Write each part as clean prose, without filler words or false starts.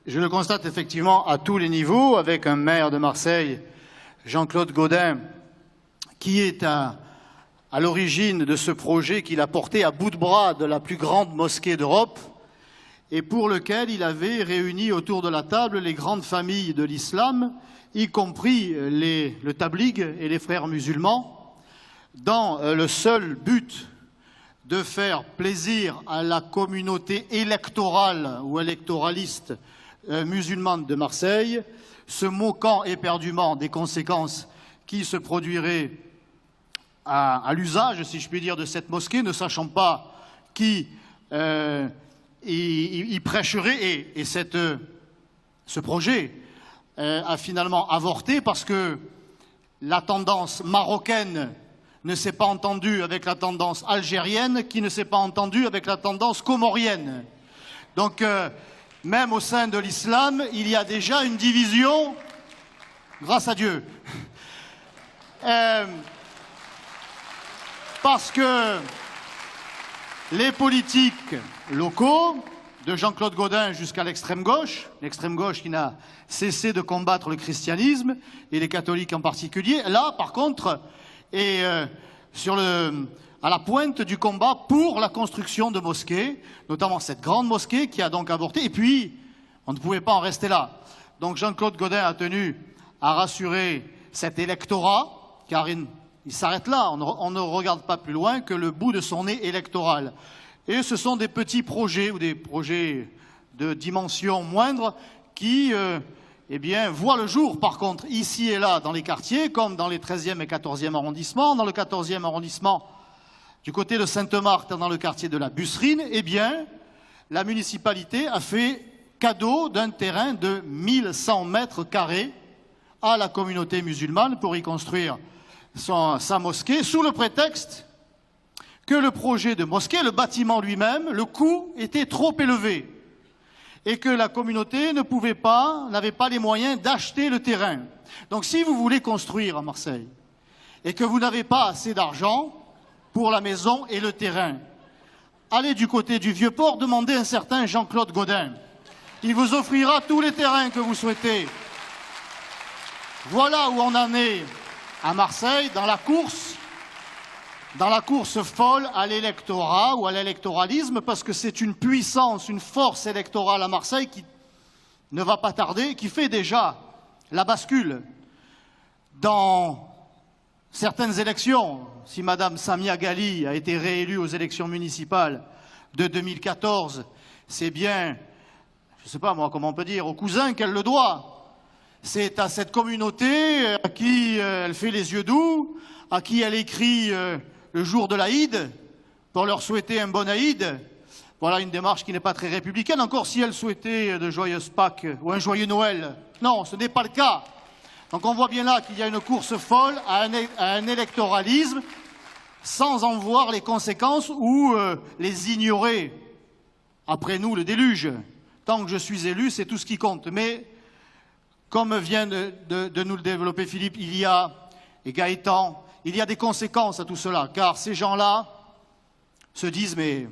Je le constate effectivement à tous les niveaux, avec un maire de Marseille, Jean-Claude Gaudin, qui est à l'origine de ce projet qu'il a porté à bout de bras de la plus grande mosquée d'Europe et pour lequel il avait réuni autour de la table les grandes familles de l'islam, y compris le tabligh et les frères musulmans, dans le seul but de faire plaisir à la communauté électorale ou électoraliste musulmane de Marseille, se moquant éperdument des conséquences qui se produiraient à l'usage, si je puis dire, de cette mosquée, ne sachant pas qui y prêcherait. Et ce projet a finalement avorté parce que la tendance marocaine ne s'est pas entendue avec la tendance algérienne, qui ne s'est pas entendue avec la tendance comorienne. Donc, même au sein de l'islam, il y a déjà une division, grâce à Dieu. Parce que les politiques locaux, de Jean-Claude Gaudin jusqu'à l'extrême gauche qui n'a cessé de combattre le christianisme, et les catholiques en particulier, là, par contre, est à la pointe du combat pour la construction de mosquées, notamment cette grande mosquée qui a donc avorté. Et puis, on ne pouvait pas en rester là. Donc Jean-Claude Gaudin a tenu à rassurer cet électorat, car il s'arrête là, on ne regarde pas plus loin que le bout de son nez électoral. Et ce sont des petits projets ou des projets de dimension moindre qui voient le jour, par contre, ici et là, dans les quartiers, comme dans les 13e et 14e arrondissements. Dans le 14e arrondissement, du côté de Sainte-Marthe, dans le quartier de la Busserine, la municipalité a fait cadeau d'un terrain de 1100 mètres carrés à la communauté musulmane pour y construire sa mosquée, sous le prétexte que le projet de mosquée, le bâtiment lui-même, le coût était trop élevé et que la communauté n'avait pas les moyens d'acheter le terrain. Donc si vous voulez construire à Marseille et que vous n'avez pas assez d'argent pour la maison et le terrain, allez du côté du Vieux-Port, demandez un certain Jean-Claude Gaudin. Il vous offrira tous les terrains que vous souhaitez. Voilà où on en est à Marseille, dans la course folle à l'électorat ou à l'électoralisme, parce que c'est une puissance, une force électorale à Marseille qui ne va pas tarder, qui fait déjà la bascule dans certaines élections. Si Madame Samia Ghali a été réélue aux élections municipales de 2014, c'est bien, je ne sais pas moi comment on peut dire, au cousin qu'elle le doit. C'est à cette communauté à qui elle fait les yeux doux, à qui elle écrit le jour de l'Aïd pour leur souhaiter un bon Aïd. Voilà une démarche qui n'est pas très républicaine, encore si elle souhaitait de joyeuses Pâques ou un joyeux Noël. Non, ce n'est pas le cas. Donc on voit bien là qu'il y a une course folle à un électoralisme sans en voir les conséquences ou les ignorer. Après nous, le déluge. Tant que je suis élu, c'est tout ce qui compte. Mais comme vient de nous le développer Philippe, et Gaëtan, il y a des conséquences à tout cela, car ces gens-là se disent « mais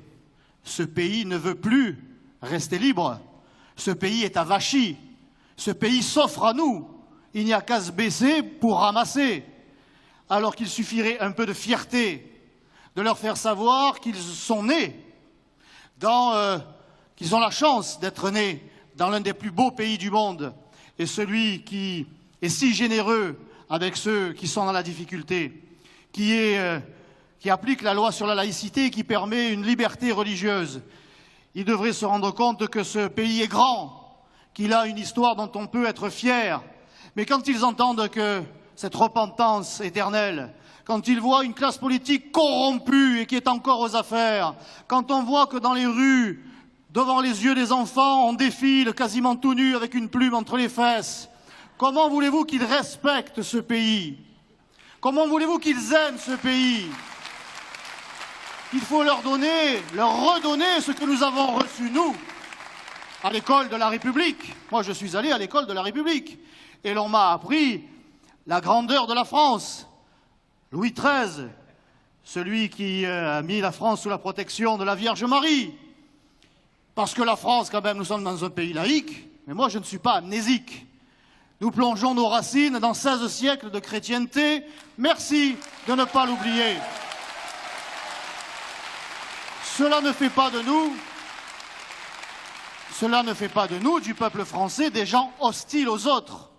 ce pays ne veut plus rester libre, ce pays est avachi, ce pays s'offre à nous, il n'y a qu'à se baisser pour ramasser ». Alors qu'il suffirait un peu de fierté, de leur faire savoir qu'ils sont nés, qu'ils ont la chance d'être nés dans l'un des plus beaux pays du monde, et celui qui est si généreux avec ceux qui sont dans la difficulté, qui applique la loi sur la laïcité et qui permet une liberté religieuse. Il devrait se rendre compte que ce pays est grand, qu'il a une histoire dont on peut être fier. Mais quand ils entendent que cette repentance éternelle, quand ils voient une classe politique corrompue et qui est encore aux affaires, quand on voit que dans les rues, devant les yeux des enfants, on défile quasiment tout nu avec une plume entre les fesses, comment voulez-vous qu'ils respectent ce pays? Comment voulez-vous qu'ils aiment ce pays? Il faut leur redonner ce que nous avons reçu, nous, à l'école de la République. Moi, je suis allé à l'école de la République. Et l'on m'a appris la grandeur de la France. Louis XIII, celui qui a mis la France sous la protection de la Vierge Marie. Parce que la France, quand même, nous sommes dans un pays laïque, mais moi je ne suis pas amnésique. Nous plongeons nos racines dans 16 siècles de chrétienté. Merci de ne pas l'oublier. Cela ne fait pas de nous, du peuple français, des gens hostiles aux autres.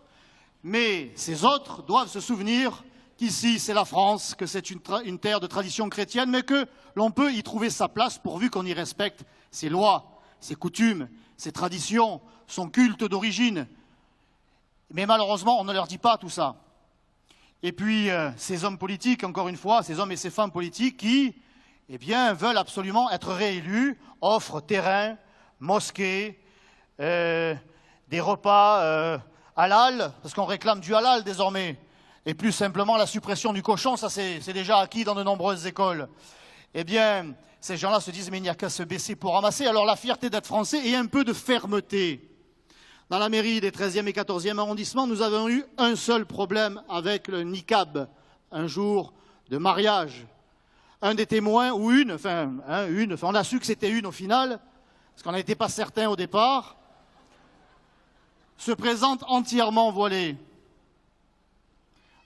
Mais ces autres doivent se souvenir qu'ici, c'est la France, que c'est une terre de tradition chrétienne, mais que l'on peut y trouver sa place pourvu qu'on y respecte ses lois, ses coutumes, ses traditions, son culte d'origine. Mais malheureusement, on ne leur dit pas tout ça. Et puis, ces hommes politiques, encore une fois, ces hommes et ces femmes politiques qui, eh bien, veulent absolument être réélus, offrent terrain, mosquées, des repas halal, parce qu'on réclame du halal désormais, et plus simplement la suppression du cochon, ça c'est déjà acquis dans de nombreuses écoles. Eh bien, ces gens-là se disent, mais il n'y a qu'à se baisser pour ramasser. Alors la fierté d'être français et un peu de fermeté. Dans la mairie des 13e et 14e arrondissements, nous avons eu un seul problème avec le niqab, un jour de mariage. Un des témoins, ou on a su que c'était une au final, parce qu'on n'était pas certain au départ, se présente entièrement voilé.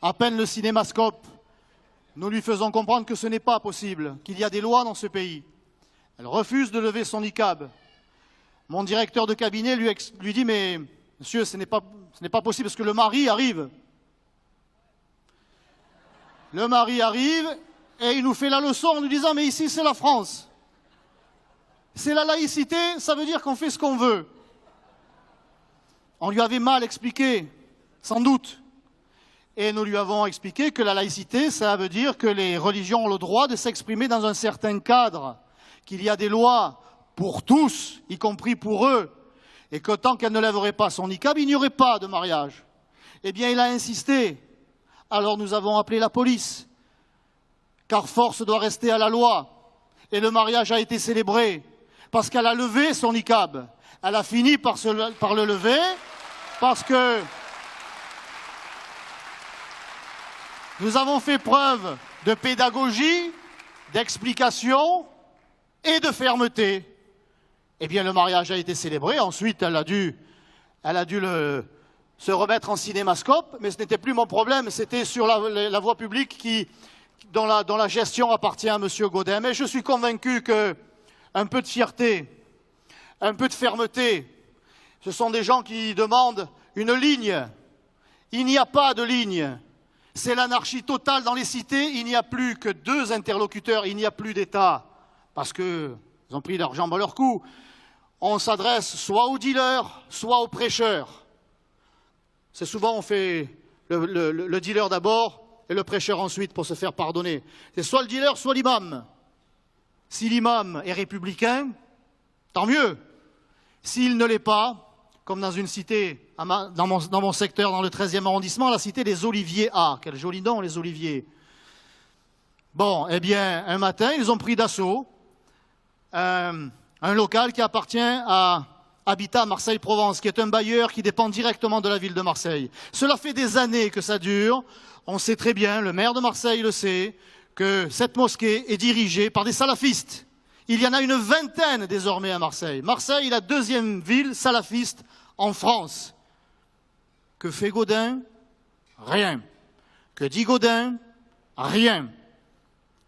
À peine le cinémascope, nous lui faisons comprendre que ce n'est pas possible, qu'il y a des lois dans ce pays. Elle refuse de lever son niqab. Mon directeur de cabinet lui dit « Mais monsieur, ce n'est pas possible parce que le mari arrive. » Le mari arrive et il nous fait la leçon en nous disant « Mais ici, c'est la France. C'est la laïcité, ça veut dire qu'on fait ce qu'on veut. » On lui avait mal expliqué, sans doute. Et nous lui avons expliqué que la laïcité, ça veut dire que les religions ont le droit de s'exprimer dans un certain cadre, qu'il y a des lois pour tous, y compris pour eux, et que tant qu'elle ne lèverait pas son niqab, il n'y aurait pas de mariage. Eh bien, il a insisté. Alors nous avons appelé la police, car force doit rester à la loi. Et le mariage a été célébré, parce qu'elle a levé son niqab. Elle a fini par le lever, parce que nous avons fait preuve de pédagogie, d'explication et de fermeté. Eh bien, le mariage a été célébré. Ensuite, elle a dû se remettre en cinémascope, mais ce n'était plus mon problème. C'était sur la voie publique dont la gestion appartient à M. Gaudin. Mais je suis convaincu qu'un peu de fierté, un peu de fermeté, ce sont des gens qui demandent une ligne. Il n'y a pas de ligne. C'est l'anarchie totale dans les cités. Il n'y a plus que 2 interlocuteurs. Il n'y a plus d'État. Parce qu'ils ont pris leurs jambes à leur cou. On s'adresse soit aux dealers, soit aux prêcheurs. C'est souvent on fait le dealer d'abord et le prêcheur ensuite pour se faire pardonner. C'est soit le dealer, soit l'imam. Si l'imam est républicain, tant mieux. S'il ne l'est pas, comme dans une cité, dans mon secteur, dans le 13e arrondissement, la cité des Oliviers A. Quel joli nom, les Oliviers. Bon, eh bien, un matin, ils ont pris d'assaut un local qui appartient à Habitat Marseille-Provence, qui est un bailleur qui dépend directement de la ville de Marseille. Cela fait des années que ça dure. On sait très bien, le maire de Marseille le sait, que cette mosquée est dirigée par des salafistes. Il y en a une vingtaine désormais à Marseille. Marseille est la 2e ville salafiste en France. Que fait Gaudin? Rien. Que dit Gaudin? Rien.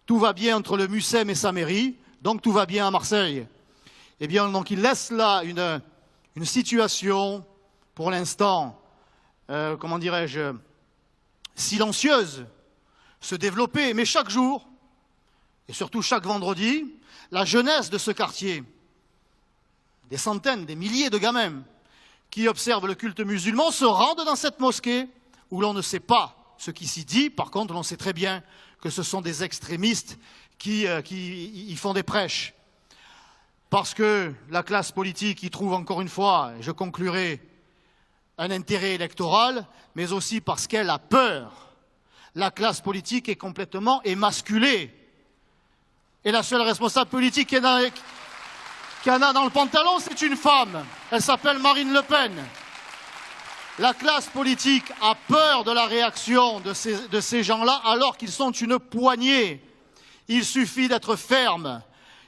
Tout va bien entre le Mucem et sa mairie, donc tout va bien à Marseille. Eh bien, donc il laisse là une situation, pour l'instant, comment dirais-je, silencieuse, se développer. Mais chaque jour, et surtout chaque vendredi, la jeunesse de ce quartier, des centaines, des milliers de gamins qui observent le culte musulman se rendent dans cette mosquée où l'on ne sait pas ce qui s'y dit. Par contre, l'on sait très bien que ce sont des extrémistes qui y font des prêches. Parce que la classe politique y trouve encore une fois, et je conclurai, un intérêt électoral, mais aussi parce qu'elle a peur. La classe politique est complètement émasculée. Et la seule responsable politique qui en a dans le pantalon, c'est une femme. Elle s'appelle Marine Le Pen. La classe politique a peur de la réaction de ces gens-là, alors qu'ils sont une poignée. Il suffit d'être ferme.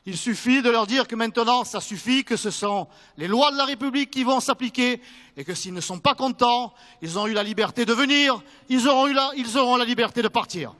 Il suffit de leur dire que maintenant, ça suffit, que ce sont les lois de la République qui vont s'appliquer et que s'ils ne sont pas contents, ils ont eu la liberté de venir, ils auront la liberté de partir.